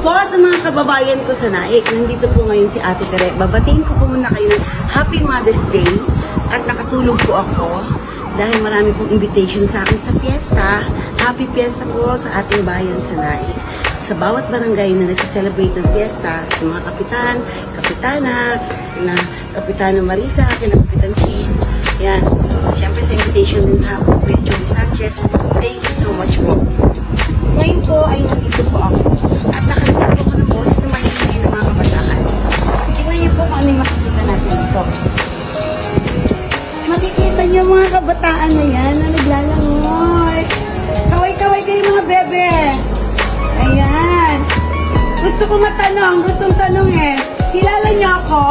po sa mga kababayan ko sa Naik. Nandito po ngayon si Ate Tere. Babatiin ko po muna kayo ng Happy Mother's Day. At nakatulog po ako dahil marami pong invitation sa akin sa fiesta. Happy fiesta po sa ating bayan sa Naik. Sa bawat barangay na nagsiselebrate ng fiesta, sa mga kapitan, kapitana, na Kapitana Marisa, kina Kapitan Cheese. Yan. Siyempre sa invitation din na po kay Joey Sanchez. Thank you so much po. Ngayon po ay nandito po ako. At nakalimutan po ko ng boses na mahihingi ng mga kabataan. Tingnan niyo po kung ano yung makikita natin dito. Makikita niyo mga kabataan na yan na naglalangoy. Kaway-kaway kayo mga bebe. Ayan. Gusto ko matanong. Gustong tanong eh. Kilala niyo ako?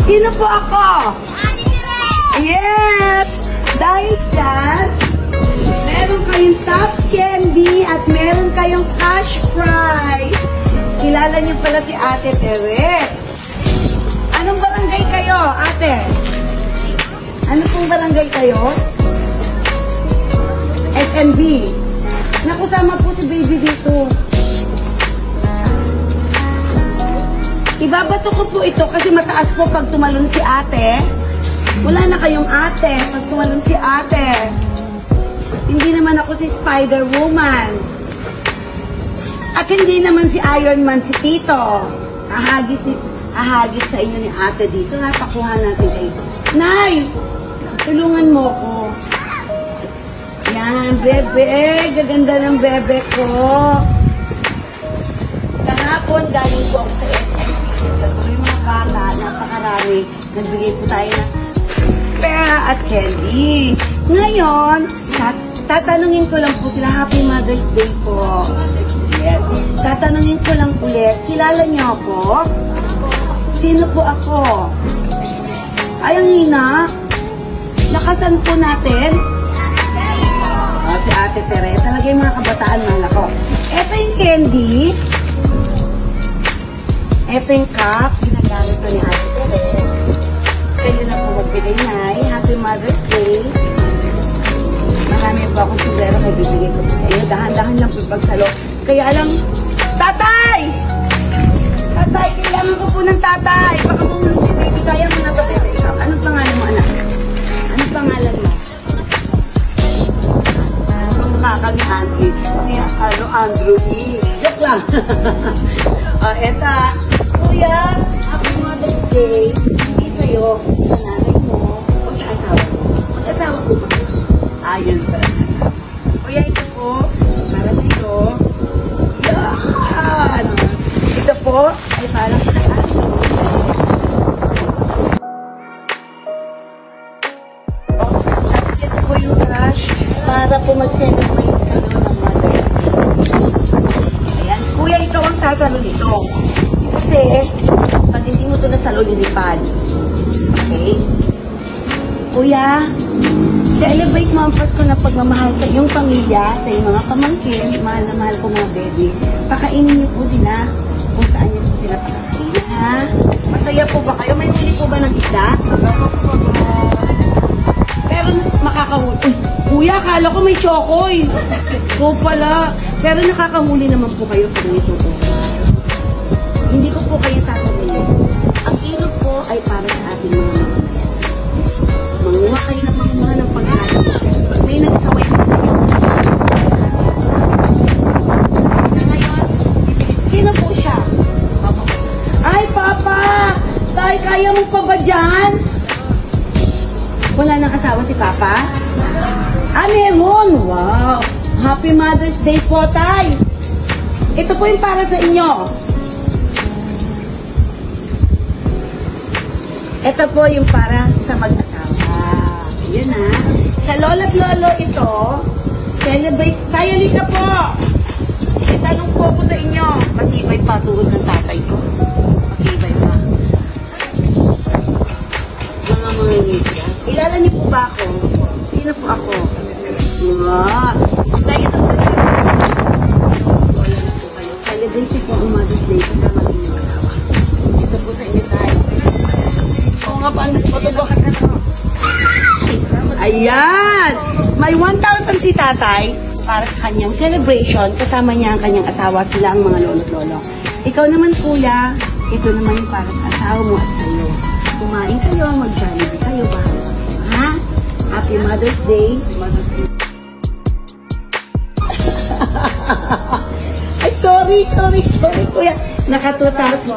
Sino po ako? Yes! Dahil dyan, meron kayong top candy at meron kayong cash prize. Kilala niyo pala si Ate Tere. Anong barangay kayo, ate? Ano pong barangay kayo? SMB. Nakusama po si baby dito. Ibabato ko po ito kasi mataas po pag tumalon si ate. Wala na kayong ate pag tumalon si ate. Hindi naman ako si Spider-Woman. At hindi naman si Iron Man si Tito. Ahagis sa inyo ni ate dito. Pakuha natin kayo. Nay! Tulungan mo ko. Yan, bebe. Gaganda ng bebe ko. Kahapon, galing po ako sa SMB. Kasi yung mga bata, napakarami. Nagbigay po tayo ng pera at candy. Ngayon, tatanungin ko lang po sila, Happy Mother's Day po. Yes. Tatanungin ko lang ulit, kilala niyo ako? Sino po ako? Ay, ang hina. Lakasan po natin. Si Ate Tere, talaga yung mga kabataan mahal ako. Ito yung candy. Ito yung cup. Ginagamit ko ni Ate Tere. Pwede na po magbigay na. Happy Mother's Day. Marami po akong sombrero kay bibigay ko sa iyo. Dahan-dahan lang po pagsalo. Kaya lang, tatay! Tatay, kailangan ko po ng tatay. Baka kung si baby, kaya mo na ito. Anong pangalan mo, anak? Anong pangalan mo? Makakal ni Auntie. Andrew E. Joke lang. Eta, kuya, Happy Mother's Day. Hindi sa'yo, sa nanay mo, o sa asawa mo. Mag-asawa ko ba? Ayun para sa asawa. Kuya, ito po, para sa'yo. Yan! Ito po, ay para sa asawa. Ito po yung cash para po mag-celebrate kayo ng Mother's Day. Ayan, kuya, ikaw ang sasalo nito. Kasi, pag hindi mo ito nasalo, lilipad. Okay? Kuya, celebrate mo ang Pasko na pagmamahal sa iyong pamilya, sa iyong mga pamangkin, mahal na mahal ko mga baby. Pakainin niyo po sila kung saan niyo po sila pakainin, ha? Masaya po ba kayo? May huli po ba ng isda? Pero makakahuli. Kuya, akala ko may chokoy. So pala. Pero nakakahuli naman po kayo pag may chokoy. Hindi ko po kayo sasabihin. Ang ilog po ay para sa ating mga mamamayan. Manguha kayo ng mga ng pagkain. Pag may nagsaway po sa inyo. Ngayon, sino po siya? Papa. Ay, Papa! Tay, kaya mo pa ba dyan? Wala nang asawa si Papa? Ah, meron! Wow! Happy Mother's Day po, Tay! Ito po yung para sa inyo. Ito po yung para sa mag-asawa. Yun ha. Sa lola't lolo ito, celebrate. Tayo lika po! Itanong po ko sa inyo. Matibay pa tuod ng tatay ko. Matibay pa. Mga ngipya. Kilala niyo po ba ako? Sino po ako? Tayo ito po. Wala na po kayo. Celebrate po ang Mother's Day. Kasama din yung asawa. Ito po sa inyo tayo. Oo nga pa, nagpatubakan na to. Ayan! May 1,000 si tatay. para sa kanyang celebration. Kasama niya ang kanyang asawa, sila ang mga lolo at lolo. Ikaw naman kuya, ito naman yung para sa asawa mo at sa iyo. Kumain kayo, mag-jollibee kayo ba? Ha? Happy Mother's Day. Ay, sorry kuya. Nakatutas.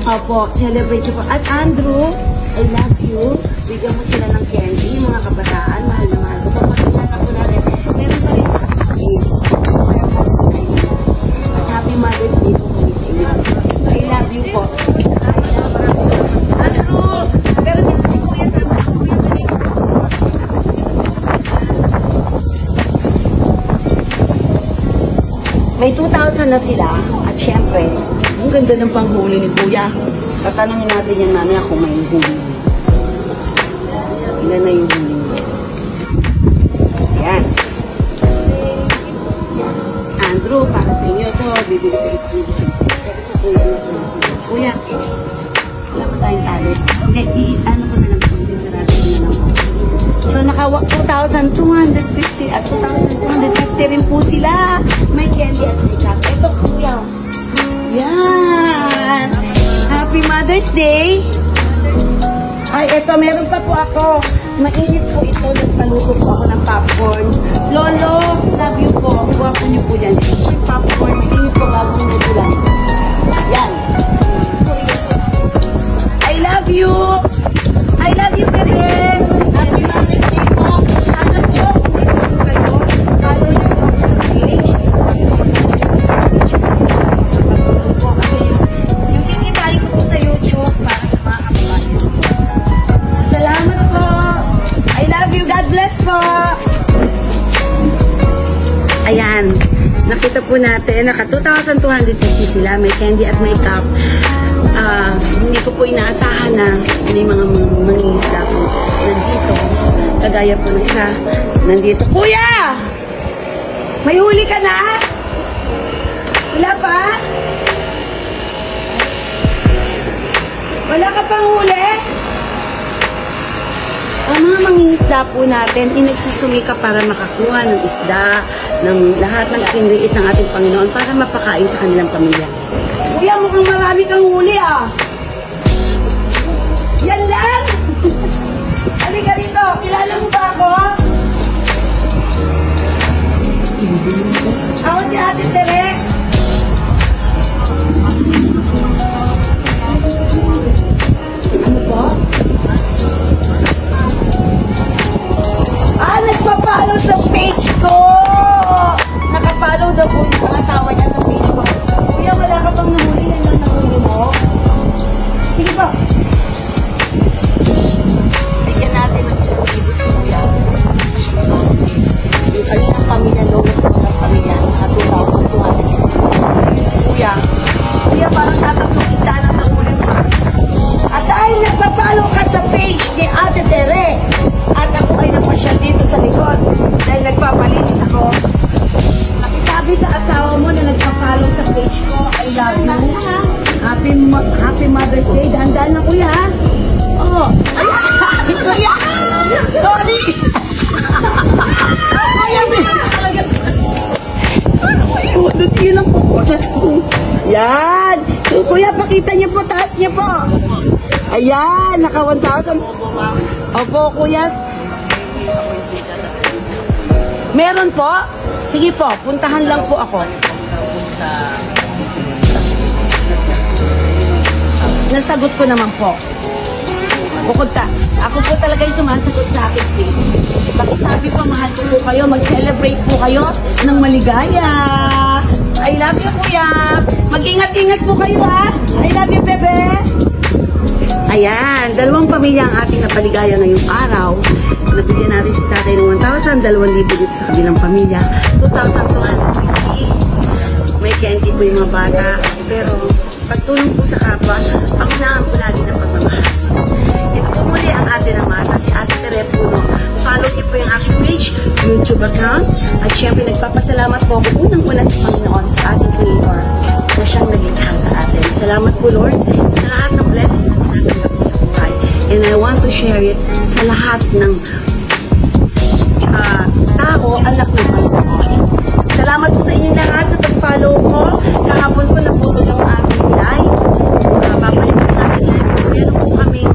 Opo, celebrate ko po. At Andrew, I love you. Bigyan mo sila ng candy, mga kabataan. Mahal na mahal ko. Papasunan ako natin. Meron pa rin. At Happy Mother's Day po kami sa inyo. I love you po. Andrew, pero di po si kuya sa kuya na rin. May 2,000 na sila. At syempre, ang ganda ng panghuli ni kuya. Tatanungin natin yan mamaya kung may huli. Ilan na yung huli? Ayan. Andrew, para sa inyo to. Bibili ko ito. Pero sa kuya na ito. Kuya, wala pa tayong talent. Hindi, ano ko na lang po. Sarado ko na lang po. So, naka 2,250 at 2,250 rin po sila. May candy at makeup. Ito, kuya. Yan! Happy Mother's Day! Ay, eto, meron pa po ako. Mainit po ito. Nagpaluto po ako ng popcorn. Lolo, love you po. Guwapo niyo po yan. Yung popcorn, mainit po bagong nagulan. Yan. I love you! I love you, bebe! Happy Mother's Day po! Sana po, kung kayo, follow niyo po sa page. Ayan, nakita po natin, naka 2,250 sila, may candy at makeup. Hindi ko po inaasahan na may mga mangingisda po nandito. Kagaya po ng isa nandito. Kuya! May huli ka na? Wala pa? Wala ka pang huli? Ang mga mangingisda po natin, inagsusumika para makakuha ng isda, ng lahat ng kinriit ng ating Panginoon para mapakain sa kanilang pamilya. Kuya, mukhang marami kang huli ah! Yan lang! Halika rito, kilala mo ba ako? Ako si Ate Tere. Ano po? Nagpa-follow sa page ko! Naka-follow daw po yung asawa niya sa page ko. Kuya, wala ka pang nahuli. Yan lang nahuli mo. Sige po. Bigyan natin ng isang libo sa kuya. Yung kanilang pamilya, lowest po ng pamilya. Sa 2,200. Si kuya. Kuya, parang tatatong isda lang nahuli mo. At dahil nagpa-follow ka sa page ni Ate Tere, at ako ay napasyal dito sa likod dahil nagpapalinis ako. Nakisabi sa asawa mo na nagpa-follow sa page ko. I love you. Happy Mother's Day. Dahan-dahan na kuya. Oh. Ay, kuya. Sorry. Kuya, yun ang pupunat ko. Yan. So, kuya, pakita niyo po. Taas niyo po. Ayan. Naka 1,000. Opo, kuya. Meron po? Sige po, puntahan lang po ako. Nasagot ko naman po. Bukod ka. Ako po talaga yung sumasagot sa akin. Pakisabi ko, mahal ko po kayo. Mag-celebrate po kayo ng maligaya. I love you, kuya. Mag-ingat-ingat po kayo, ha? I love you, bebe. Ayan, dalawang pamilya ang ating napaligaya ngayong araw. Nabigyan natin si tatay ng 1,000, 2,000 dito sa kabilang pamilya. 2,250. May candy po yung mga bata. Pero pagtulong po sa kapwa, ako na ang lagi ng pagmamahal. Ito po muli ang ating namasa, si Ate Tere Puno. Follow niyo po yung aking page, YouTube account. At syempre nagpapasalamat po ako unang-una sa Panginoon, sa ating Creator, na siyang naglikha sa atin. Salamat po, Lord, sa lahat ng blessing na tinatanggap po sa buhay. And I want to share it sa lahat ng tao, anak ng Panginoon. Salamat po sa inyong lahat sa pag-follow ko. Kahapon po naputol yung aking live. Babalik po natin yan. Meron po kaming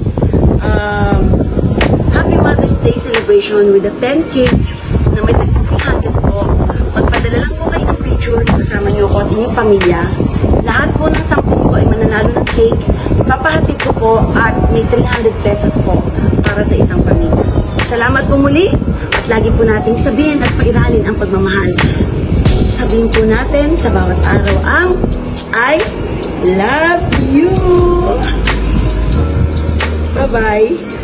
Happy Mother's Day celebration with the 10 cakes na may 300 po. Magpadala lang po kayo ng picture kasama niyo ako at inyong pamilya. Lahat po ng 10 ko ay mananalo ng cake. Papahatid ko po at may 300 pesos po para sa isang pamilya. Salamat po muli at lagi po nating sabihin at pairalin ang pagmamahal. Sabihin po natin sa bawat araw ang I love you. Bye-bye.